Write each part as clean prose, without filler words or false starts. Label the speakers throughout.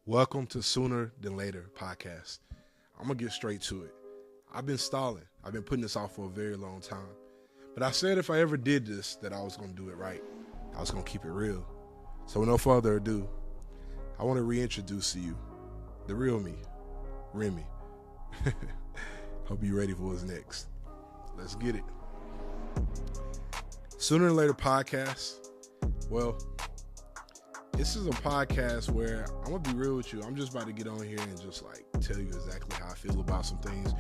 Speaker 1: Welcome to Sooner Than Later podcast. I'm going to get straight to it. I've been stalling. I've been putting this off for a very long time. But I said if I ever did this, that I was going to do it right. I was going to keep it real. So with no further ado, I want to reintroduce to you the real me, Remy. Hope you're ready for what's next. Let's get it. Sooner Than Later podcast. Well, this is a podcast where I'm going to be real with you. I'm just about to get on here and just tell you exactly how I feel about some things.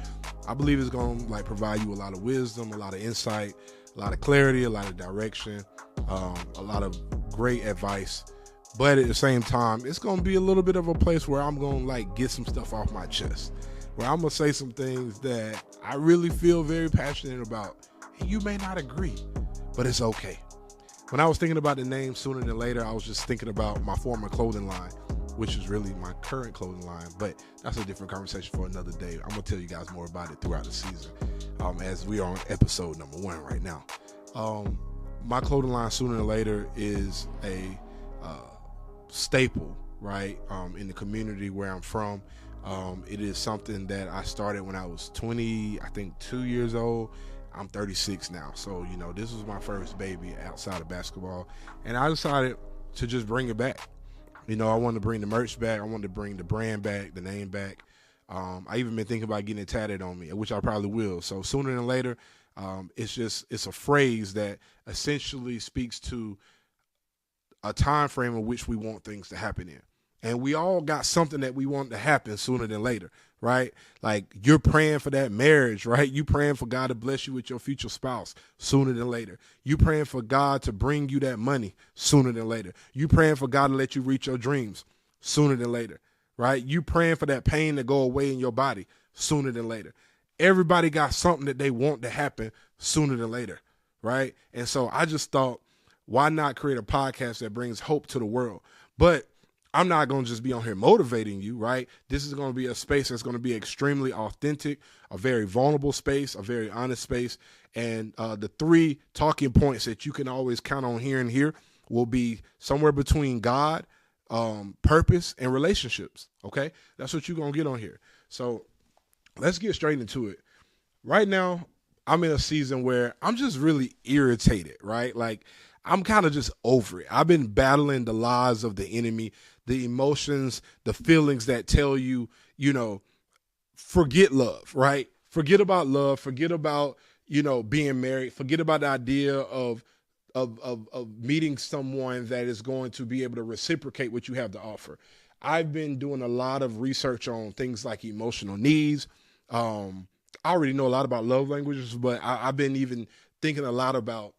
Speaker 1: I believe it's going to provide you a lot of wisdom, a lot of insight, a lot of clarity, a lot of direction, a lot of great advice. But at the same time, it's going to be a little bit of a place where I'm going to get some stuff off my chest, where I'm going to say some things that I really feel very passionate about. And you may not agree, but it's okay. When I was thinking about the name Sooner Than Later, I was just thinking about my former clothing line, which is really my current clothing line, but that's a different conversation for another day. I'm going to tell you guys more about it throughout the season, as we are on episode number 1 right now. My clothing line Sooner Than Later is a staple, right, in the community where I'm from. It is something that I started when I was 2 years old. I'm 36 now, so this was my first baby outside of basketball, and I decided to just bring it back. I wanted to bring the merch back. I wanted to bring the brand back, the name back. I even been thinking about getting it tatted on me, which I probably will. So Sooner Than Later, it's a phrase that essentially speaks to a time frame in which we want things to happen in. And we all got something that we want to happen sooner than later, right? Like you're praying for that marriage, right? You praying for God to bless you with your future spouse sooner than later. You praying for God to bring you that money sooner than later. You praying for God to let you reach your dreams sooner than later, right? You praying for that pain to go away in your body sooner than later. Everybody got something that they want to happen sooner than later, right? And so I just thought, why not create a podcast that brings hope to the world? But I'm not going to just be on here motivating you, right? This is going to be a space that's going to be extremely authentic, a very vulnerable space, a very honest space. And the 3 talking points that you can always count on hearing here will be somewhere between God, purpose, and relationships, okay? That's what you're going to get on here. So let's get straight into it. Right now, I'm in a season where I'm just really irritated, right? I'm kind of just over it. I've been battling the lies of the enemy, the emotions, the feelings that tell you, forget love, right? Forget about love. Forget about, being married. Forget about the idea of meeting someone that is going to be able to reciprocate what you have to offer. I've been doing a lot of research on things like emotional needs. I already know a lot about love languages, but I've been even thinking a lot about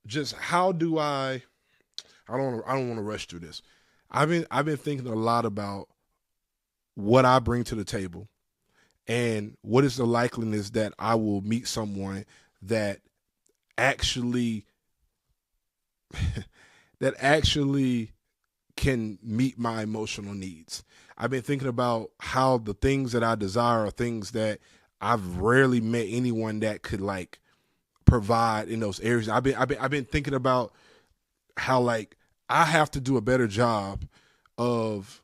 Speaker 1: just how do I don't want to rush through this. I've been thinking a lot about what I bring to the table and what is the likeliness that I will meet someone that actually can meet my emotional needs. I've been thinking about how the things that I desire are things that I've rarely met anyone that could provide in those areas. I've been thinking about how I have to do a better job of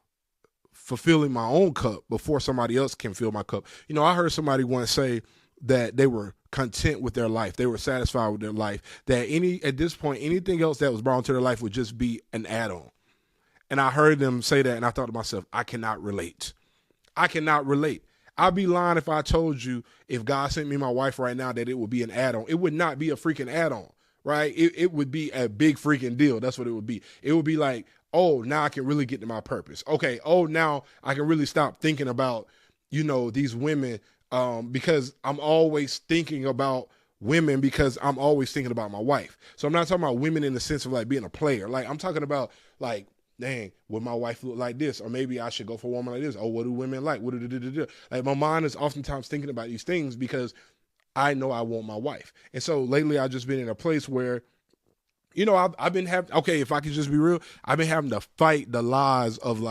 Speaker 1: fulfilling my own cup before somebody else can fill my cup. I heard somebody once say that they were content with their life. They were satisfied with their life. That at this point, anything else that was brought into their life would just be an add-on. And I heard them say that, and I thought to myself, I cannot relate. I'd be lying if I told you if God sent me my wife right now that it would be an add-on. It would not be a freaking add-on, right? It would be a big freaking deal. That's what it would be. It would be like, oh, now I can really get to my purpose. Okay, oh, now I can really stop thinking about, these women because I'm always thinking about women because I'm always thinking about my wife. So I'm not talking about women in the sense of being a player. I'm talking about dang, would my wife look like this? Or maybe I should go for a woman like this. Oh, what do women like? What do? My mind is oftentimes thinking about these things because I know I want my wife. And so lately I've just been in a place where, I've been having, okay, if I could just be real, I've been having to fight the lies of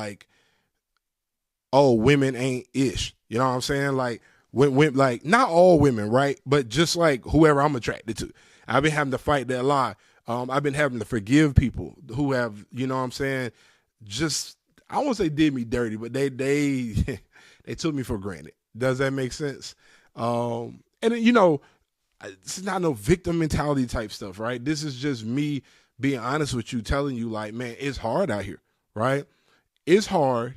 Speaker 1: oh, women ain't ish. You know what I'm saying? When not all women, right? But just whoever I'm attracted to. I've been having to fight that lie. I've been having to forgive people who have, just I won't say did me dirty, but they they took me for granted. Does that make sense? And you know, it's not no victim mentality type stuff, right? This is just me being honest with you, telling you like, man, it's hard out here, right? It's hard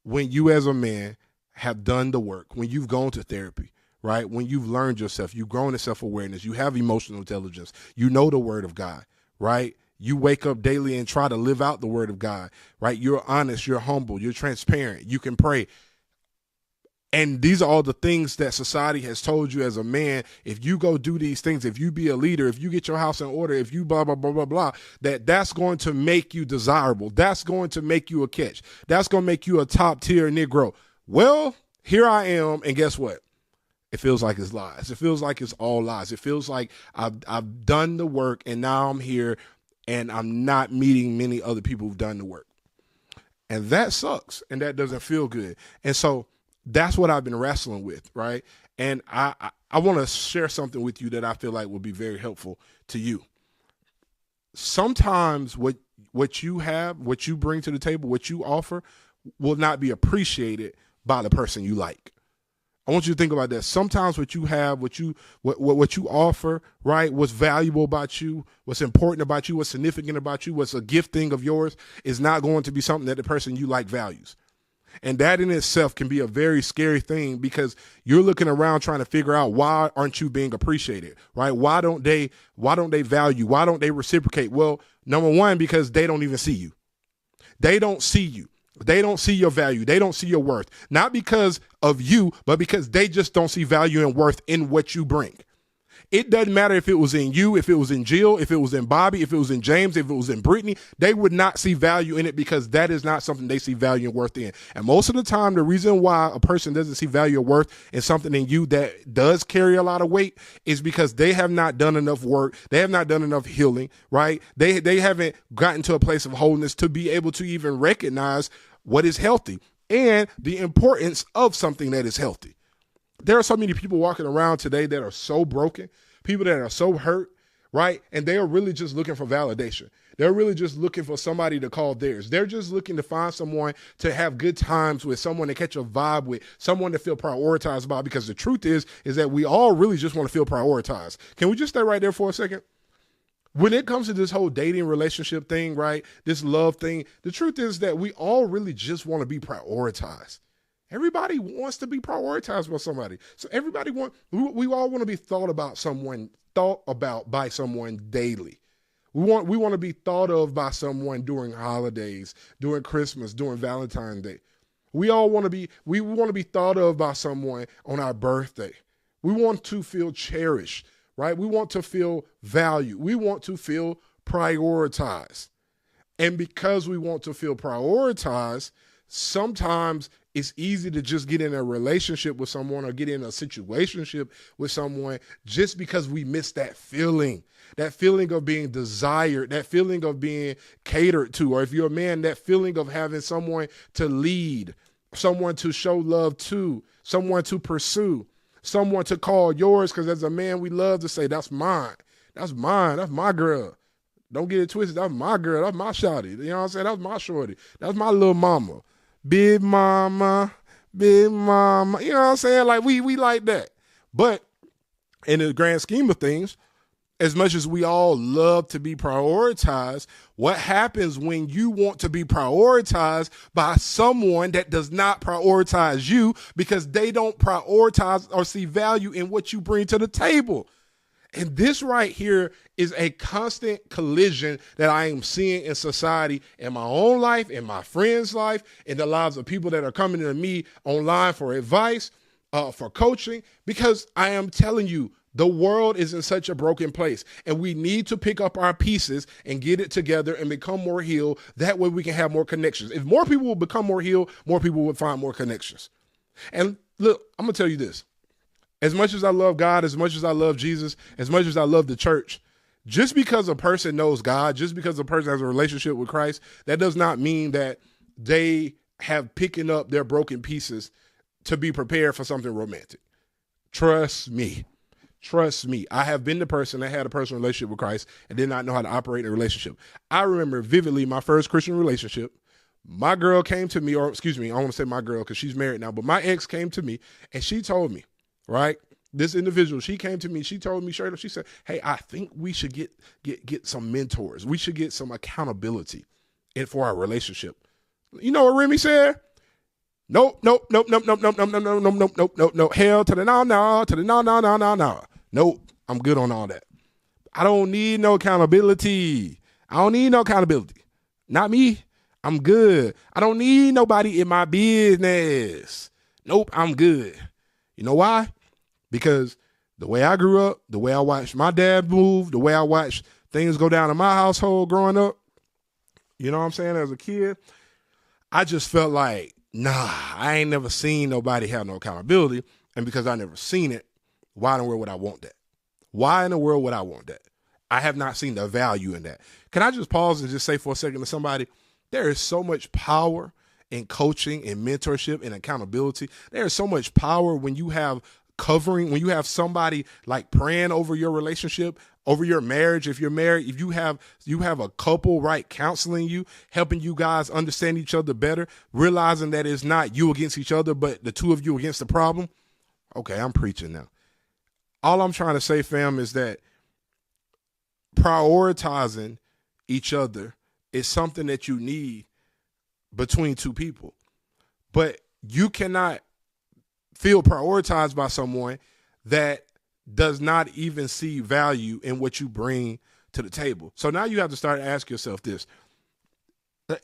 Speaker 1: when you as a man have done the work, when you've gone to therapy, right? When you've learned yourself, you've grown in self-awareness, you have emotional intelligence, you know the word of God, right? You wake up daily and try to live out the word of God, right? You're honest, you're humble, you're transparent, you can pray. And these are all the things that society has told you as a man. If you go do these things, if you be a leader, if you get your house in order, if you blah, blah, blah, blah, blah, that's going to make you desirable. That's going to make you a catch. That's going to make you a top tier Negro. Well, here I am. And guess what? It feels like it's lies. It feels like it's all lies. It feels like I've done the work and now I'm here and I'm not meeting many other people who've done the work. And that sucks. And that doesn't feel good. And so that's what I've been wrestling with, right? And I want to share something with you that I feel like will be very helpful to you. Sometimes what you have, what you bring to the table, what you offer will not be appreciated by the person you like. I want you to think about that. Sometimes what you have, what you offer, right, what's valuable about you, what's important about you, what's significant about you, what's a gifting of yours is not going to be something that the person you like values. And that in itself can be a very scary thing because you're looking around trying to figure out why aren't you being appreciated, right? Why don't they value? Why don't they reciprocate? Well, number one, because they don't even see you. They don't see you. They don't see your value. They don't see your worth. Not because of you, but because they just don't see value and worth in what you bring. It doesn't matter if it was in you, if it was in Jill, if it was in Bobby, if it was in James, if it was in Brittany, they would not see value in it because that is not something they see value and worth in. And most of the time, the reason why a person doesn't see value or worth in something in you that does carry a lot of weight is because they have not done enough work. They have not done enough healing, right? They haven't gotten to a place of wholeness to be able to even recognize what is healthy and the importance of something that is healthy. There are so many people walking around today that are so broken, people that are so hurt, right? And they are really just looking for validation. They're really just looking for somebody to call theirs. They're just looking to find someone to have good times with, someone to catch a vibe with, someone to feel prioritized by, because the truth is that we all really just want to feel prioritized. Can we just stay right there for a second? When it comes to this whole dating relationship thing, right, this love thing, the truth is that we all really just want to be prioritized. Everybody wants to be prioritized by somebody. So we all want to be thought about by someone daily. We want to be thought of by someone during holidays, during Christmas, during Valentine's Day. We want to be thought of by someone on our birthday. We want to feel cherished, right? We want to feel valued. We want to feel prioritized. And because we want to feel prioritized, sometimes it's easy to just get in a relationship with someone or get in a situationship with someone just because we miss that feeling of being desired, that feeling of being catered to, or if you're a man, that feeling of having someone to lead, someone to show love to, someone to pursue, someone to call yours, because as a man, we love to say, that's mine, that's my girl. Don't get it twisted, that's my girl, that's my shawty, you know what I'm saying, that's my shorty, that's my little mama. Big mama, you know what I'm saying? Like we like that. But in the grand scheme of things, as much as we all love to be prioritized, what happens when you want to be prioritized by someone that does not prioritize you because they don't prioritize or see value in what you bring to the table? And this right here is a constant collision that I am seeing in society, in my own life, in my friends' life, in the lives of people that are coming to me online for advice, for coaching, because I am telling you, the world is in such a broken place, and we need to pick up our pieces and get it together and become more healed. That way we can have more connections. If more people will become more healed, more people will find more connections. And look, I'm going to tell you this. As much as I love God, as much as I love Jesus, as much as I love the church, just because a person knows God, just because a person has a relationship with Christ, that does not mean that they have picking up their broken pieces to be prepared for something romantic. Trust me. I have been the person that had a personal relationship with Christ and did not know how to operate in a relationship. I remember vividly my first Christian relationship. My girl came to me, or excuse me, I want to say my girl because she's married now, but my ex came to me and she told me, right? This individual, she came to me, she told me straight up, she said, hey, I think we should get some mentors. We should get some accountability for our relationship. You know what Remy said? Nope. Hell to the no, to the no. Nope. I'm good on all that. I don't need no accountability. Not me. I'm good. I don't need nobody in my business. Nope, I'm good. You know why? Because the way I grew up, the way I watched my dad move, the way I watched things go down in my household growing up, you know what I'm saying, as a kid, I just felt like, nah, I ain't never seen nobody have no accountability. And because I never seen it, why in the world would I want that? Why in the world would I want that? I have not seen the value in that. Can I just pause and just say for a second to somebody, there is so much power in coaching and mentorship and accountability. There is so much power when you have covering, when you have somebody like praying over your relationship, over your marriage. If you're married, if you have a couple, right, counseling you, helping you guys understand each other better, realizing that it's not you against each other, but the two of you against the problem. Okay, I'm preaching now. All I'm trying to say, fam, is that prioritizing each other is something that you need between two people. But you cannot feel prioritized by someone that does not even see value in what you bring to the table. So now you have to start to ask yourself this.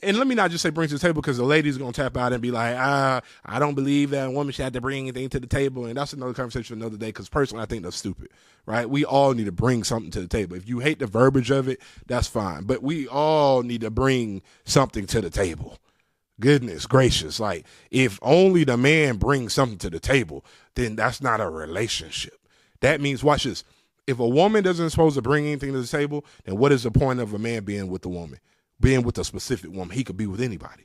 Speaker 1: And let me not just say bring to the table, because the lady's going to tap out and be like, I don't believe that a woman should have to bring anything to the table. And that's another conversation for another day, because personally, I think that's stupid, right? We all need to bring something to the table. If you hate the verbiage of it, that's fine. But we all need to bring something to the table. Goodness gracious. Like, if only the man brings something to the table, then that's not a relationship. That means, watch this. If a woman doesn't supposed to bring anything to the table, then what is the point of a man being with the woman? Being with a specific woman? He could be with anybody.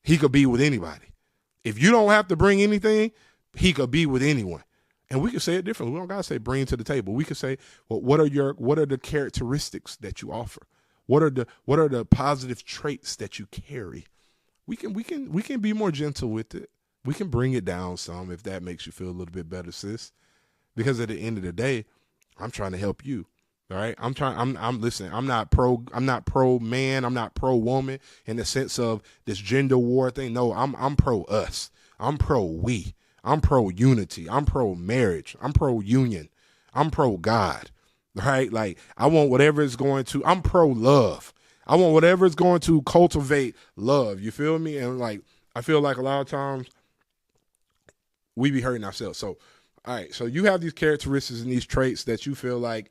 Speaker 1: If you don't have to bring anything, he could be with anyone. And we could say it differently. We don't gotta say bring to the table. We could say, well, what are the characteristics that you offer? What are the positive traits that you carry? We can be more gentle with it. We can bring it down some if that makes you feel a little bit better, sis. Because at the end of the day, I'm trying to help you. All right. Listen, I'm not pro man. I'm not pro woman in the sense of this gender war thing. No, I'm pro us. I'm pro we. I'm pro unity. I'm pro marriage. I'm pro union. I'm pro God. Right. Like, I want whatever is going to, I'm pro love. I want whatever is going to cultivate love. You feel me? And like, I feel like a lot of times we be hurting ourselves. So, all right. So you have these characteristics and these traits that you feel like,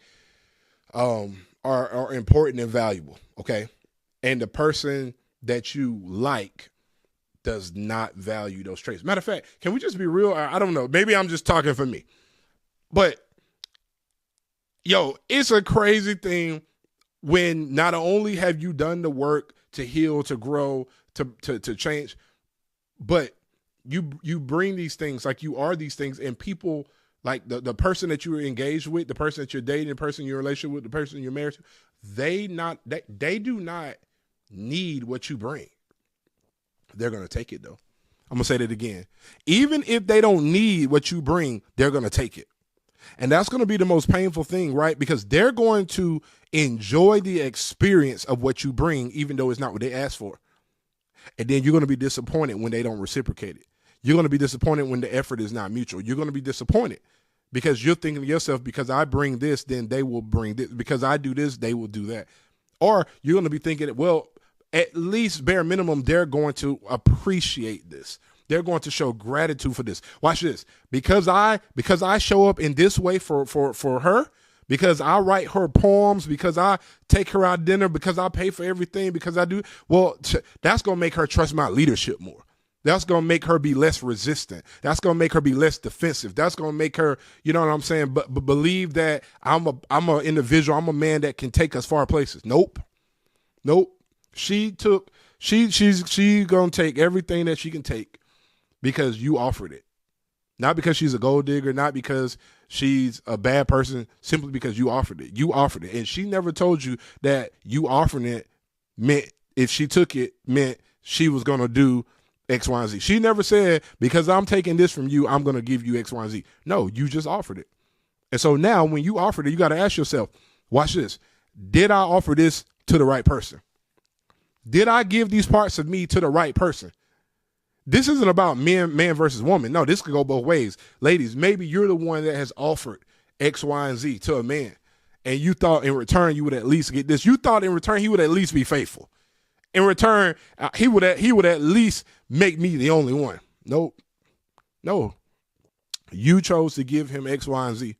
Speaker 1: are important and valuable, okay? And the person that you like does not value those traits. Matter of fact, can we just be real? I don't know. Maybe I'm just talking for me. But, yo, it's a crazy thing when not only have you done the work to heal, to grow, to change, but you bring these things, like you are these things, and people, like the person that you're engaged with, the person that you're dating, the person you're in a relationship with, the person you're married to, they do not need what you bring. They're going to take it, though. I'm going to say that again. Even if they don't need what you bring, they're going to take it. And that's going to be the most painful thing, right? Because they're going to enjoy the experience of what you bring, even though it's not what they asked for. And then you're going to be disappointed when they don't reciprocate it. You're going to be disappointed when the effort is not mutual. You're going to be disappointed because you're thinking to yourself, because I bring this, then they will bring this. Because I do this, they will do that. Or you're going to be thinking, well, at least bare minimum, they're going to appreciate this. They're going to show gratitude for this. Watch this. Because I show up in this way for her, because I write her poems, because I take her out to dinner, because I pay for everything, because I do, well, that's going to make her trust my leadership more. That's going to make her be less resistant. That's going to make her be less defensive. That's going to make her, you know what I'm saying, but believe that I'm an individual, I'm a man that can take us far places. Nope. She's going to take everything that she can take because you offered it. Not because she's a gold digger, not because she's a bad person, simply because you offered it. You offered it. And she never told you that you offering it meant, if she took it, meant she was going to do X, Y, and Z. She never said, because I'm taking this from you, I'm going to give you X, Y, and Z. No, you just offered it. And so now when you offered it, you got to ask yourself, watch this. Did I offer this to the right person? Did I give these parts of me to the right person? This isn't about man versus woman. No, this could go both ways. Ladies, maybe you're the one that has offered X, Y, and Z to a man, and you thought in return you would at least get this. You thought in return he would at least be faithful. In return, he would at least make me the only one. Nope. No. You chose to give him X, Y, and Z,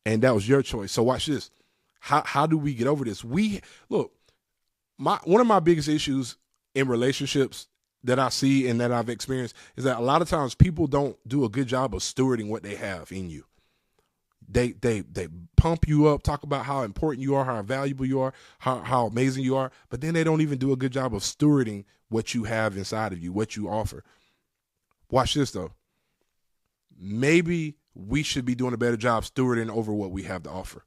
Speaker 1: and that was your choice. So watch this. How do we get over this? One of my biggest issues in relationships that I see and that I've experienced is that a lot of times people don't do a good job of stewarding what they have in you. They pump you up, talk about how important you are, how valuable you are, how amazing you are, but then they don't even do a good job of stewarding what you have inside of you, what you offer. Watch this, though. Maybe we should be doing a better job stewarding over what we have to offer.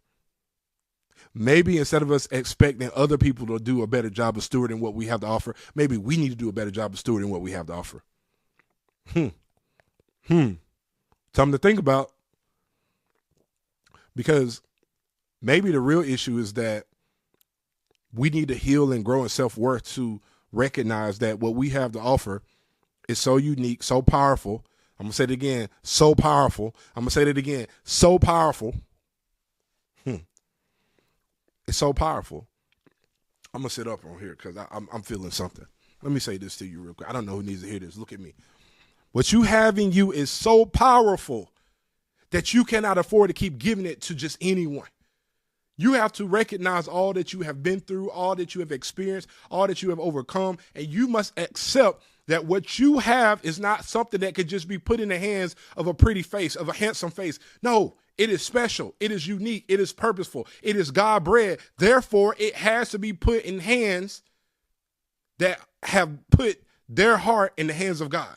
Speaker 1: Maybe instead of us expecting other people to do a better job of stewarding what we have to offer, maybe we need to do a better job of stewarding what we have to offer. Something to think about. Because maybe the real issue is that we need to heal and grow in self-worth to recognize that what we have to offer is so unique, so powerful. I'm going to say it again, so powerful. I'm going to say it again, so powerful. It's so powerful. I'm going to sit up on here because I'm feeling something. Let me say this to you real quick. I don't know who needs to hear this. Look at me. What you have in you is so powerful that you cannot afford to keep giving it to just anyone. You have to recognize all that you have been through, all that you have experienced, all that you have overcome, and you must accept that what you have is not something that could just be put in the hands of a pretty face, of a handsome face. No, it is special. It is unique. It is purposeful. It is God-bred. Therefore, it has to be put in hands that have put their heart in the hands of God.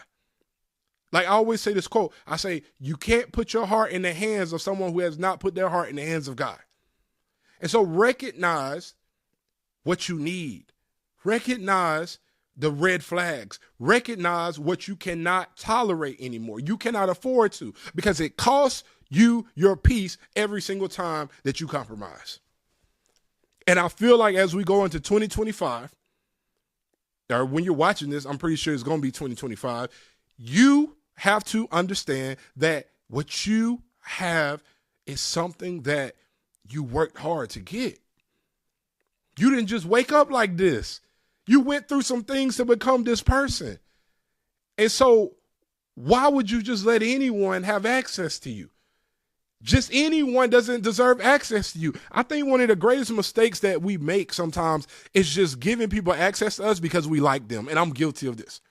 Speaker 1: Like I always say this quote, I say, you can't put your heart in the hands of someone who has not put their heart in the hands of God. And so recognize what you need. Recognize the red flags. Recognize what you cannot tolerate anymore. You cannot afford to, because it costs you your peace every single time that you compromise. And I feel like as we go into 2025, or when you're watching this, I'm pretty sure it's going to be 2025, you have to understand that what you have is something that you worked hard to get. You didn't just wake up like this. You went through some things to become this person. And so why would you just let anyone have access to you? Just anyone doesn't deserve access to you. I think one of the greatest mistakes that we make sometimes is just giving people access to us because we like them. And I'm guilty of this.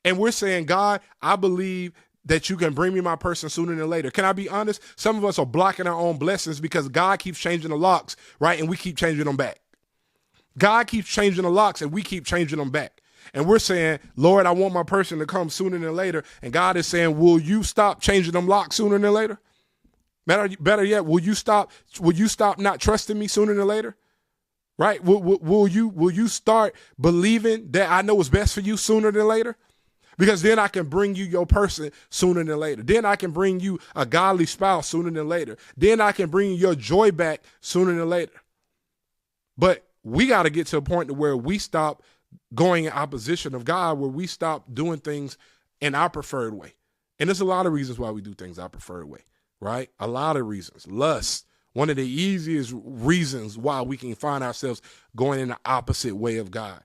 Speaker 1: And we're saying, God, I believe that you can bring me my person sooner than later. Can I be honest? Some of us are blocking our own blessings because God keeps changing the locks, right? And we keep changing them back. God keeps changing the locks and we keep changing them back. And we're saying, Lord, I want my person to come sooner than later. And God is saying, will you stop changing them locks sooner than later? Better yet, will you stop not trusting me sooner than later? Right? Will you start believing that I know what's best for you sooner than later? Because then I can bring you your person sooner than later. Then I can bring you a godly spouse sooner than later. Then I can bring you your joy back sooner than later. But we got to get to a point to where we stop going in opposition of God, where we stop doing things in our preferred way. And there's a lot of reasons why we do things our preferred way, right? A lot of reasons. Lust, one of the easiest reasons why we can find ourselves going in the opposite way of God.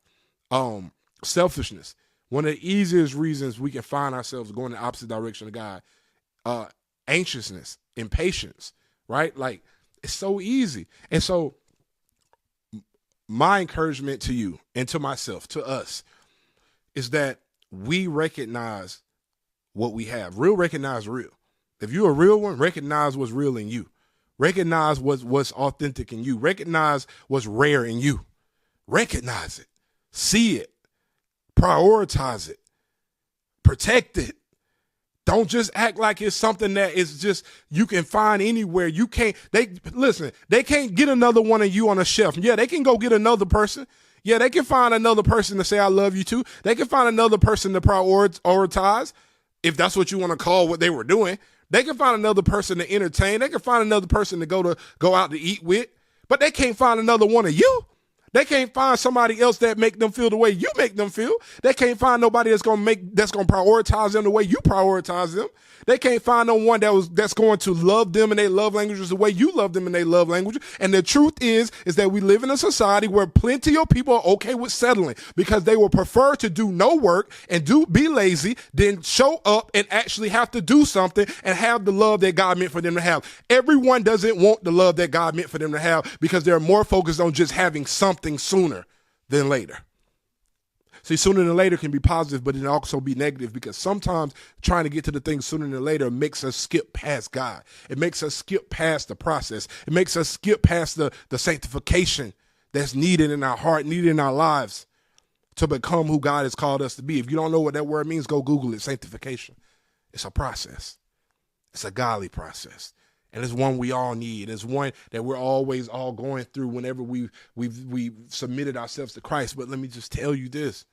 Speaker 1: Selfishness. One of the easiest reasons we can find ourselves going in the opposite direction of God. Anxiousness, impatience, right? Like, it's so easy. And so my encouragement to you and to myself, to us, is that we recognize what we have. Recognize real. If you're a real one, recognize what's real in you. Recognize what's authentic in you. Recognize what's rare in you. Recognize it. See it. Prioritize it. Protect it. Don't just act like it's something that is just you can find anywhere. They can't get another one of you on a shelf. Yeah, they can go get another person. Yeah, they can find another person to say I love you too. They can find another person to prioritize, if that's what you want to call what they were doing. They can find another person to entertain. They can find another person to go out to eat with. But they can't find another one of you. They can't find somebody else that make them feel the way you make them feel. They can't find nobody that's gonna prioritize them the way you prioritize them. They can't find no one that's going to love them in their love languages the way you love them in their love language. And the truth is that we live in a society where plenty of people are okay with settling because they will prefer to do no work and be lazy than show up and actually have to do something and have the love that God meant for them to have. Everyone doesn't want the love that God meant for them to have because they're more focused on just having something sooner than later. See, sooner than later can be positive, but it can also be negative because sometimes trying to get to the things sooner than later makes us skip past God. It makes us skip past the process. It makes us skip past the sanctification that's needed in our heart, needed in our lives to become who God has called us to be. If you don't know what that word means, go Google it, sanctification. It's a process. It's a godly process. And it's one we all need. It's one that we're always all going through whenever we've submitted ourselves to Christ. But let me just tell you this.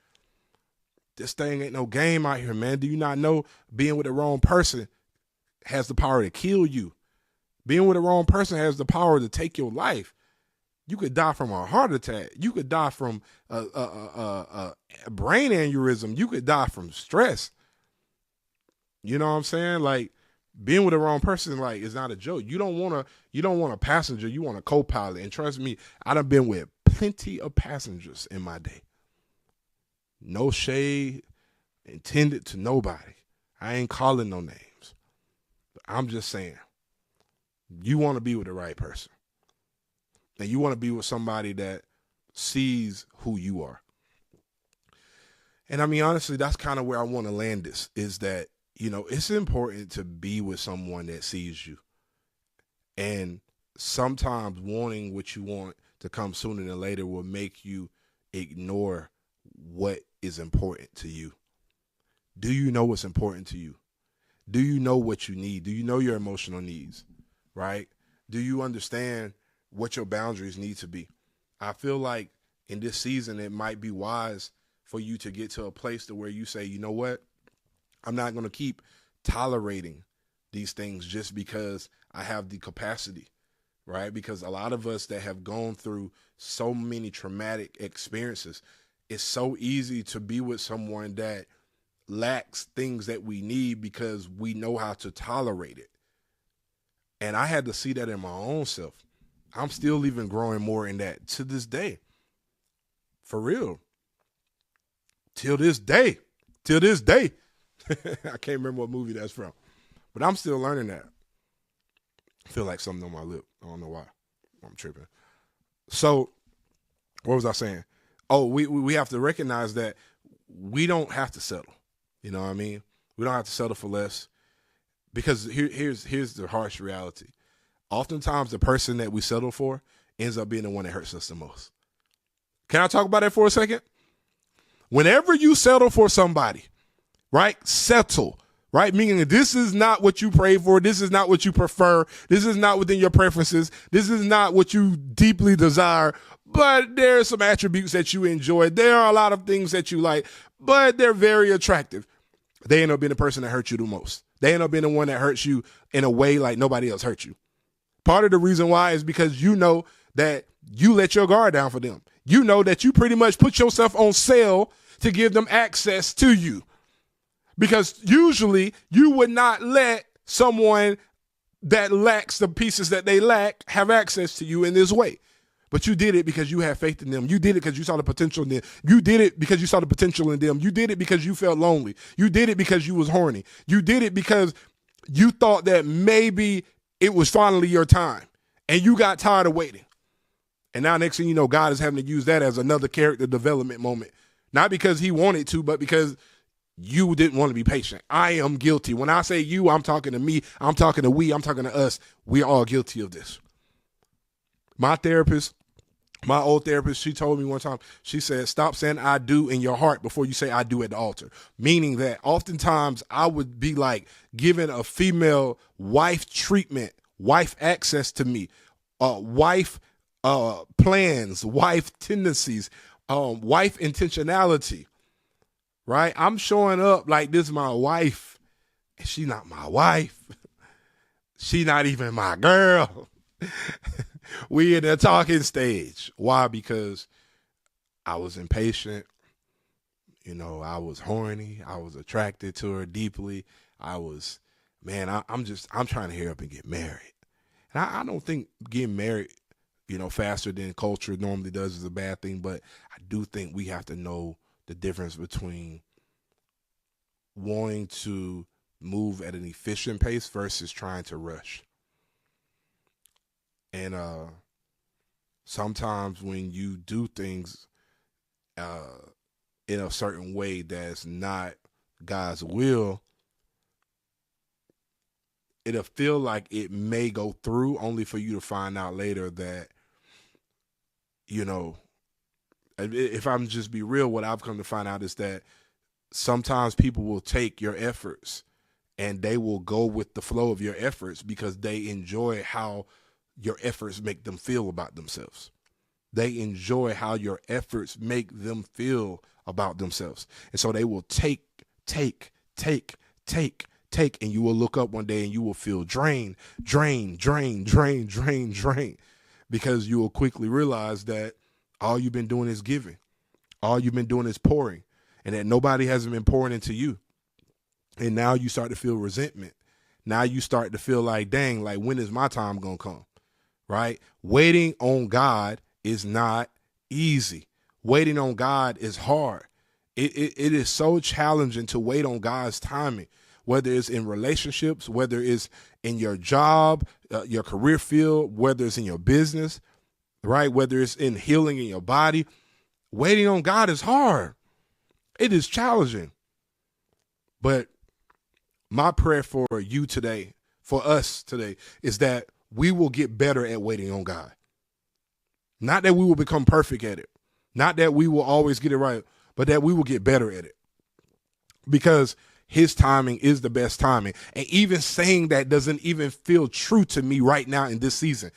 Speaker 1: This thing ain't no game out here, man. Do you not know being with the wrong person has the power to kill you? Being with the wrong person has the power to take your life. You could die from a heart attack. You could die from a brain aneurysm. You could die from stress. You know what I'm saying? Like, being with the wrong person, like, is not a joke. You don't want a passenger. You want a co-pilot. And trust me, I done been with plenty of passengers in my day. No shade intended to nobody. I ain't calling no names. But I'm just saying, you want to be with the right person. And you want to be with somebody that sees who you are. And I mean, honestly, that's kind of where I want to land this, is that, you know, it's important to be with someone that sees you. And sometimes wanting what you want to come sooner than later will make you ignore what is important to you. Do you know what's important to you? Do you know what you need? Do you know your emotional needs, right? Do you understand what your boundaries need to be? I feel like in this season, it might be wise for you to get to a place to where you say, you know what? I'm not going to keep tolerating these things just because I have the capacity, right? Because a lot of us that have gone through so many traumatic experiences, it's so easy to be with someone that lacks things that we need because we know how to tolerate it. And I had to see that in my own self. I'm still even growing more in that to this day. For real. Till this day. I can't remember what movie that's from, but I'm still learning that. I feel like something on my lip. I don't know why. I'm tripping. So what was I saying? Oh, we have to recognize that we don't have to settle. You know what I mean? We don't have to settle for less, because here's the harsh reality. Oftentimes the person that we settle for ends up being the one that hurts us the most. Can I talk about that for a second? Whenever you settle for somebody, right? Settle, right? Meaning this is not what you pray for. This is not what you prefer. This is not within your preferences. This is not what you deeply desire, but there are some attributes that you enjoy. There are a lot of things that you like, but they're very attractive. They end up being the person that hurts you the most. They end up being the one that hurts you in a way like nobody else hurt you. Part of the reason why is because you know that you let your guard down for them. You know that you pretty much put yourself on sale to give them access to you. Because usually you would not let someone that lacks the pieces that they lack have access to you in this way. But you did it because you had faith in them. You did it because you saw the potential in them. You did it because you saw the potential in them. You did it because you felt lonely. You did it because you was horny. You did it because you thought that maybe it was finally your time and you got tired of waiting. And now next thing you know, God is having to use that as another character development moment. Not because he wanted to, but because you didn't want to be patient. I am guilty. When I say you, I'm talking to me. I'm talking to we. I'm talking to us. We're all guilty of this. My old therapist, she told me one time, she said, stop saying I do in your heart before you say I do at the altar. Meaning that oftentimes I would be like giving a female wife treatment, wife access to me, wife plans, wife tendencies, wife intentionality, right? I'm showing up like this is my wife, and she not my wife. She not even my girl. We in the talking stage. Why? Because I was impatient. I was horny. I was attracted to her deeply. I'm trying to hurry up and get married. And I don't think getting married, faster than culture normally does is a bad thing, but I do think we have to know the difference between wanting to move at an efficient pace versus trying to rush. And sometimes when you do things in a certain way that's not God's will, it'll feel like it may go through, only for you to find out later that, if I'm just be real, what I've come to find out is that sometimes people will take your efforts and they will go with the flow of your efforts because they enjoy how your efforts make them feel about themselves. They enjoy how your efforts make them feel about themselves. And so they will take, and you will look up one day and you will feel drained, because you will quickly realize that all you've been doing is giving. All you've been doing is pouring, and that nobody hasn't been pouring into you. And now you start to feel resentment. Now you start to feel like, dang, like when is my time going to come? Right? Waiting on God is not easy. Waiting on God is hard. It is so challenging to wait on God's timing, whether it's in relationships, whether it's in your job, your career field, whether it's in your business, right? Whether it's in healing in your body. Waiting on God is hard. It is challenging. But my prayer for you today, for us today, is that we will get better at waiting on God. Not that we will become perfect at it. Not that we will always get it right, but that we will get better at it. Because his timing is the best timing. And even saying that doesn't even feel true to me right now in this season.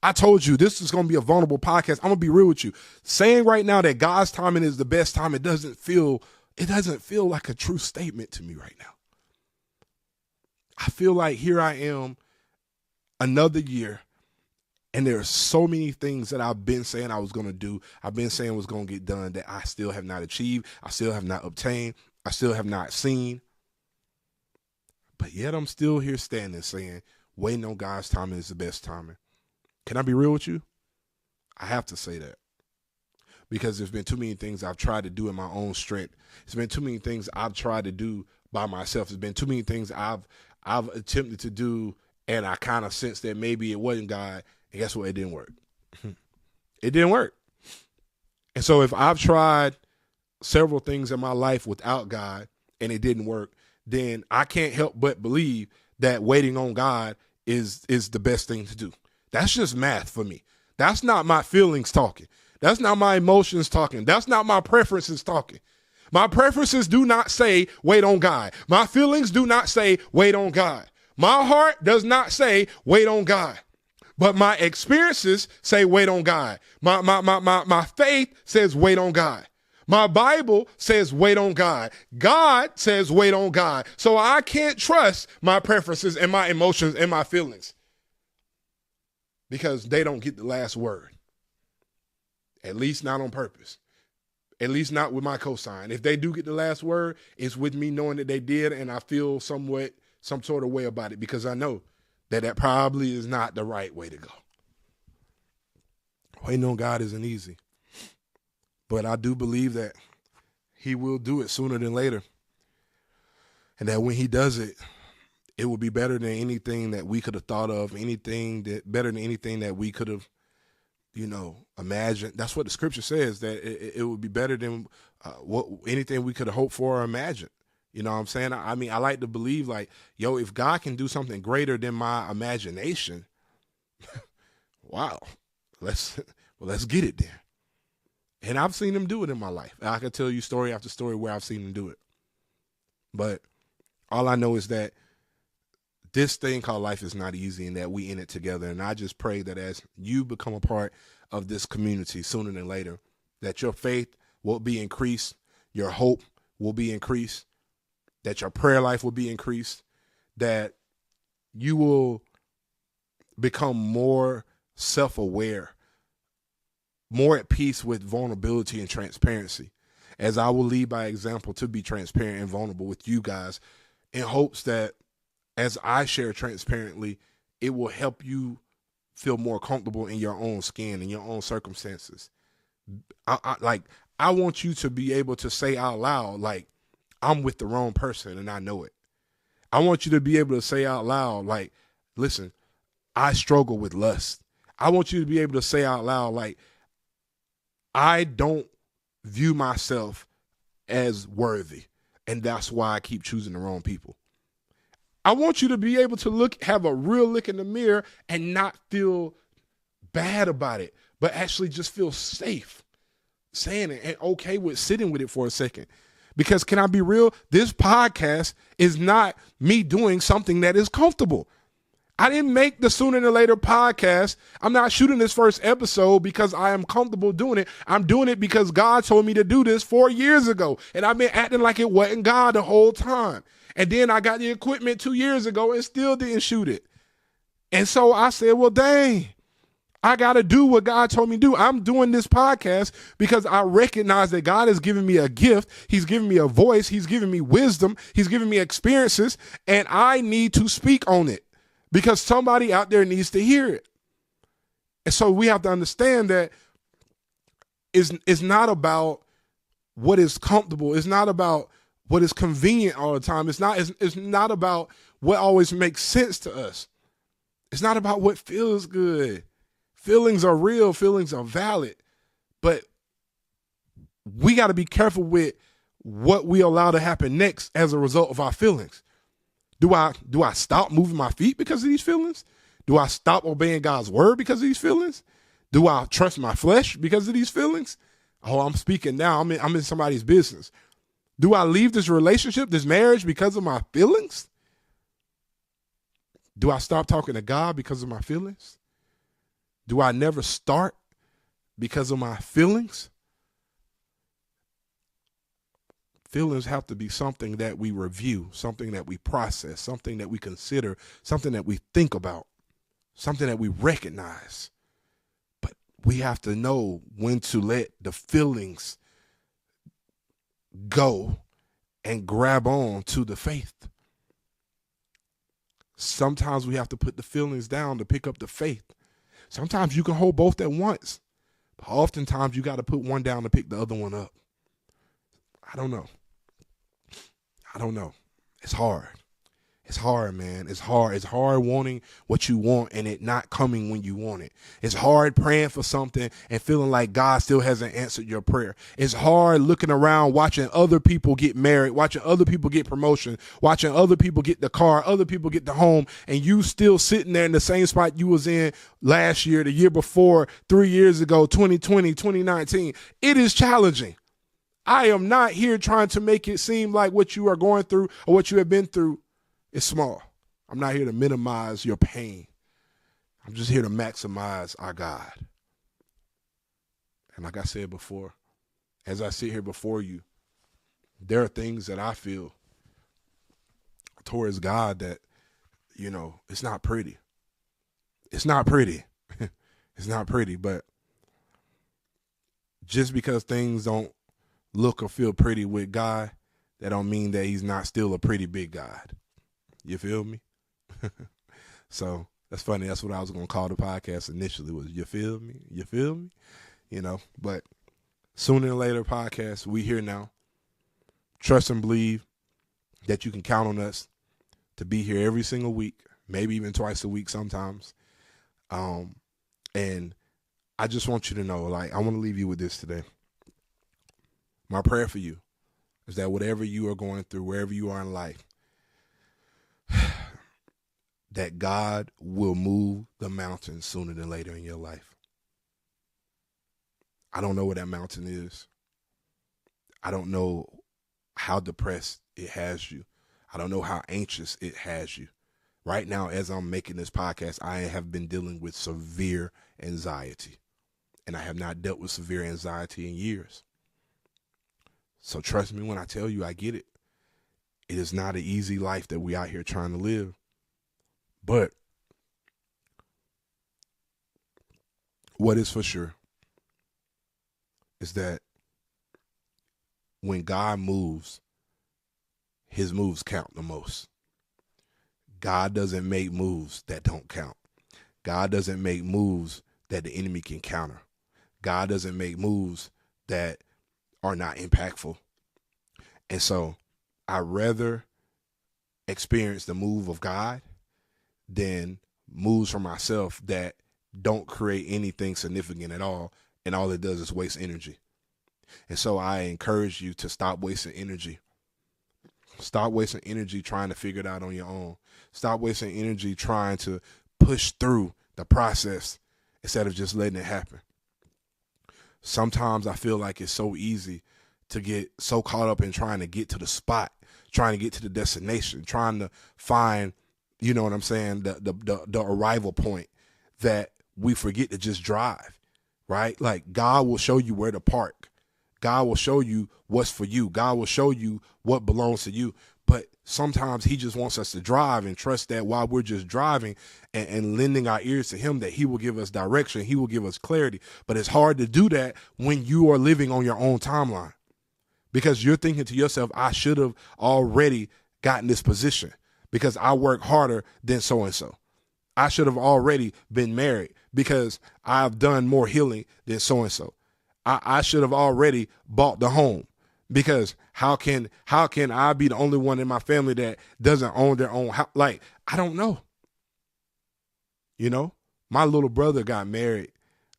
Speaker 1: I told you this is going to be a vulnerable podcast. I'm going to be real with you. Saying right now that God's timing is the best time, it doesn't feel like a true statement to me right now. I feel like here I am, another year, and there are so many things that I've been saying I was going to do, I've been saying was going to get done, that I still have not achieved, I still have not obtained, I still have not seen. But yet I'm still here standing saying, waiting on God's timing is the best timing. Can I be real with you? I have to say that. Because there's been too many things I've tried to do in my own strength. There's been too many things I've tried to do by myself. There's been too many things I've attempted to do, and I kind of sensed that maybe it wasn't God. And guess what? It didn't work. It didn't work. And so if I've tried several things in my life without God and it didn't work, then I can't help but believe that waiting on God is the best thing to do. That's just math for me. That's not my feelings talking. That's not my emotions talking. That's not my preferences talking. My preferences do not say wait on God. My feelings do not say wait on God. My heart does not say wait on God. But my experiences say wait on God. My faith says wait on God. My Bible says wait on God. God says wait on God. So I can't trust my preferences and my emotions and my feelings, because they don't get the last word. At least not on purpose. At least not with my cosign. If they do get the last word, it's with me knowing that they did, and I feel some sort of way about it, because I know that probably is not the right way to go. Waiting on God isn't easy. But I do believe that he will do it sooner than later. And that when he does it, it will be better than anything that we could have thought of, better than anything that we could have, imagined. That's what the scripture says, that it would be better than anything we could have hoped for or imagined. You know what I'm saying? I mean, I like to believe like, if God can do something greater than my imagination, wow, let's get it there. And I've seen him do it in my life. I can tell you story after story where I've seen him do it. But all I know is that this thing called life is not easy, and that we in it together. And I just pray that as you become a part of this community sooner than later, that your faith will be increased, your hope will be increased, that your prayer life will be increased, that you will become more self-aware, more at peace with vulnerability and transparency, as I will lead by example to be transparent and vulnerable with you guys, in hopes that as I share transparently, it will help you feel more comfortable in your own skin, in your own circumstances. I want you to be able to say out loud, like, I'm with the wrong person and I know it. I want you to be able to say out loud, like, listen, I struggle with lust. I want you to be able to say out loud, like, I don't view myself as worthy, and that's why I keep choosing the wrong people. I want you to be able to have a real look in the mirror and not feel bad about it, but actually just feel safe saying it and okay with sitting with it for a second. Because can I be real? This podcast is not me doing something that is comfortable. I didn't make the Sooner Than Later podcast. I'm not shooting this first episode because I am comfortable doing it. I'm doing it because God told me to do this 4 years ago. And I've been acting like it wasn't God the whole time. And then I got the equipment 2 years ago and still didn't shoot it. And so I said, well, dang, I got to do what God told me to do. I'm doing this podcast because I recognize that God has given me a gift. He's given me a voice. He's given me wisdom. He's given me experiences. And I need to speak on it because somebody out there needs to hear it. And so we have to understand that it's not about what is comfortable. It's not about what is convenient all the time. It's not about what always makes sense to us. It's not about what feels good. Feelings are real. Feelings are valid. But we got to be careful with what we allow to happen next as a result of our feelings. Do I stop moving my feet because of these feelings? Do I stop obeying God's word because of these feelings? Do I trust my flesh because of these feelings? Oh, I'm speaking now. I'm in somebody's business. Do I leave this relationship, this marriage, because of my feelings? Do I stop talking to God because of my feelings? Do I never start because of my feelings? Feelings have to be something that we review, something that we process, something that we consider, something that we think about, something that we recognize. But we have to know when to let the feelings go and grab on to the faith. Sometimes we have to put the feelings down to pick up the faith. Sometimes you can hold both at once, but oftentimes you got to put one down to pick the other one up. I don't know. It's hard. It's hard, man. It's hard. It's hard wanting what you want and it not coming when you want it. It's hard praying for something and feeling like God still hasn't answered your prayer. It's hard looking around, watching other people get married, watching other people get promotion, watching other people get the car, other people get the home, and you still sitting there in the same spot you was in last year, the year before, 3 years ago, 2020, 2019. It is challenging. I am not here trying to make it seem like what you are going through or what you have been through is small. I'm not here to minimize your pain. I'm just here to maximize our God. And like I said before, as I sit here before you, there are things that I feel towards God that, it's not pretty. It's not pretty. It's not pretty, but just because things don't look or feel pretty with God, that don't mean that he's not still a pretty big God. You feel me? So that's funny. That's what I was going to call the podcast initially was, you feel me? You feel me? But Sooner Than Later podcast, we here now. Trust and believe that you can count on us to be here every single week, maybe even twice a week sometimes. And I just want you to know, I want to leave you with this today. My prayer for you is that whatever you are going through, wherever you are in life, that God will move the mountain sooner than later in your life. I don't know what that mountain is. I don't know how depressed it has you. I don't know how anxious it has you. Right now, as I'm making this podcast, I have been dealing with severe anxiety. And I have not dealt with severe anxiety in years. So trust me when I tell you I get it. It is not an easy life that we out here trying to live. But what is for sure is that when God moves, his moves count the most. God doesn't make moves that don't count. God doesn't make moves that the enemy can counter. God doesn't make moves that are not impactful. And so I'd rather experience the move of God than moves for myself that don't create anything significant at all, and all it does is waste energy. And so I encourage you to stop wasting energy. Stop wasting energy trying to figure it out on your own. Stop wasting energy trying to push through the process instead of just letting it happen. Sometimes I feel like it's so easy to get so caught up in trying to get to the spot, trying to get to the destination, trying to find, you know what I'm saying, the arrival point, that we forget to just drive, right? Like, God will show you where to park. God will show you what's for you. God will show you what belongs to you. But sometimes he just wants us to drive and trust that while we're just driving and lending our ears to him, that he will give us direction. He will give us clarity. But it's hard to do that when you are living on your own timeline, because you're thinking to yourself, I should have already gotten this position because I work harder than so-and-so. I should have already been married because I've done more healing than so-and-so. I should have already bought the home because how can I be the only one in my family that doesn't own their own house? Like, I don't know. You know, my little brother got married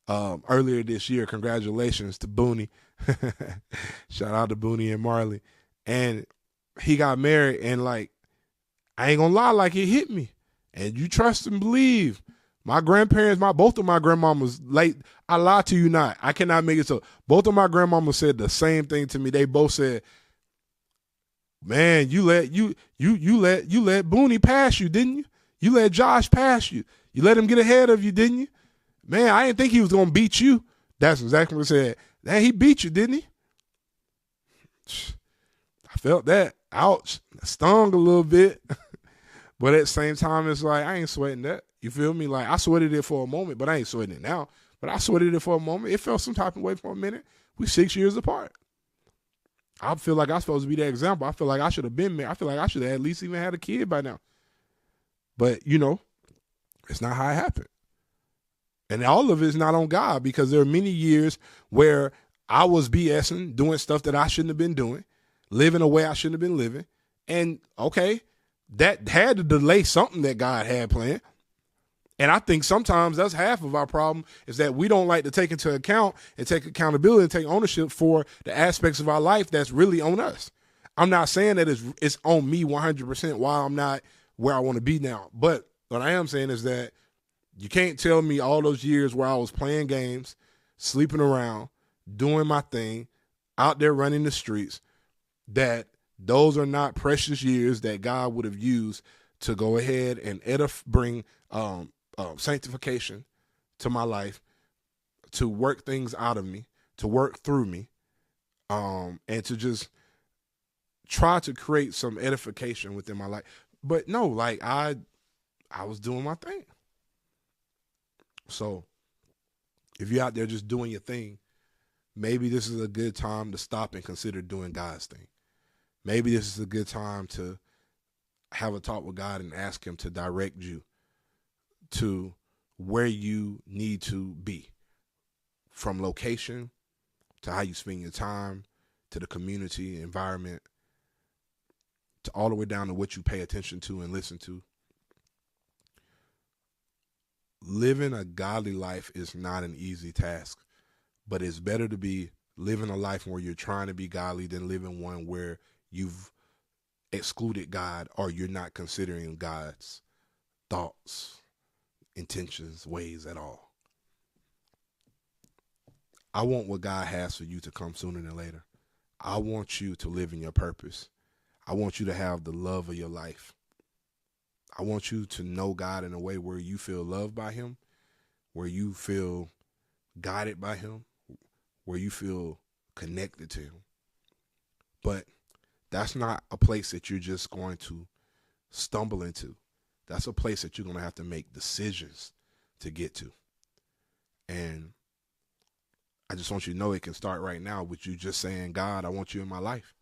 Speaker 1: earlier this year. Congratulations to Booney. Shout out to Booney and Marley. And he got married, and like, I ain't gonna lie, like, it hit me. And you trust and believe. My grandparents, both of my grandmamas, like, I lie to you not. I cannot make it so. Both of my grandmamas said the same thing to me. They both said, man, you let Booney pass you, didn't you? You let Josh pass you. You let him get ahead of you, didn't you? Man, I didn't think he was gonna beat you. That's exactly what I said. Man, he beat you, didn't he? I felt that. Ouch. It stung a little bit. But at the same time, it's like, I ain't sweating that. You feel me? Like, I sweated it for a moment, but I ain't sweating it now. But I sweated it for a moment. It felt some type of way for a minute. We 6 years apart. I feel like I'm supposed to be that example. I feel like I should have been married. I feel like I should have at least even had a kid by now. But, you know, it's not how it happened. And all of it is not on God, because there are many years where I was BSing, doing stuff that I shouldn't have been doing, living a way I shouldn't have been living. And, okay, that had to delay something that God had planned. And I think sometimes that's half of our problem, is that we don't like to take into account and take accountability and take ownership for the aspects of our life that's really on us. I'm not saying that it's on me 100% why I'm not where I want to be now. But what I am saying is that you can't tell me all those years where I was playing games, sleeping around, doing my thing, out there running the streets, that those are not precious years that God would have used to go ahead and bring sanctification to my life, to work things out of me, to work through me, and to just try to create some edification within my life. But no, like, I was doing my thing. So if you're out there just doing your thing, maybe this is a good time to stop and consider doing God's thing. Maybe this is a good time to have a talk with God and ask him to direct you to where you need to be, from location to how you spend your time, to the community environment, to all the way down to what you pay attention to and listen to. Living a godly life is not an easy task, but it's better to be living a life where you're trying to be godly than living one where you've excluded God, or you're not considering God's thoughts, intentions, ways at all. I want what God has for you to come sooner than later. I want you to live in your purpose. I want you to have the love of your life. I want you to know God in a way where you feel loved by him, where you feel guided by him, where you feel connected to him. But that's not a place that you're just going to stumble into. That's a place that you're going to have to make decisions to get to. And I just want you to know it can start right now with you just saying, God, I want you in my life.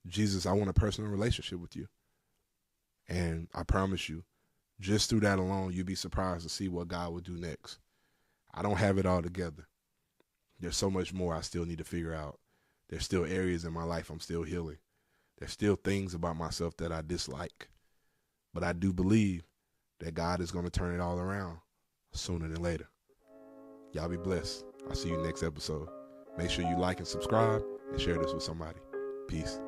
Speaker 1: Jesus, I want a personal relationship with you. And I promise you, just through that alone, you'll be surprised to see what God will do next. I don't have it all together. There's so much more I still need to figure out. There's still areas in my life I'm still healing. There's still things about myself that I dislike. But I do believe that God is going to turn it all around sooner than later. Y'all be blessed. I'll see you next episode. Make sure you like and subscribe and share this with somebody. Peace.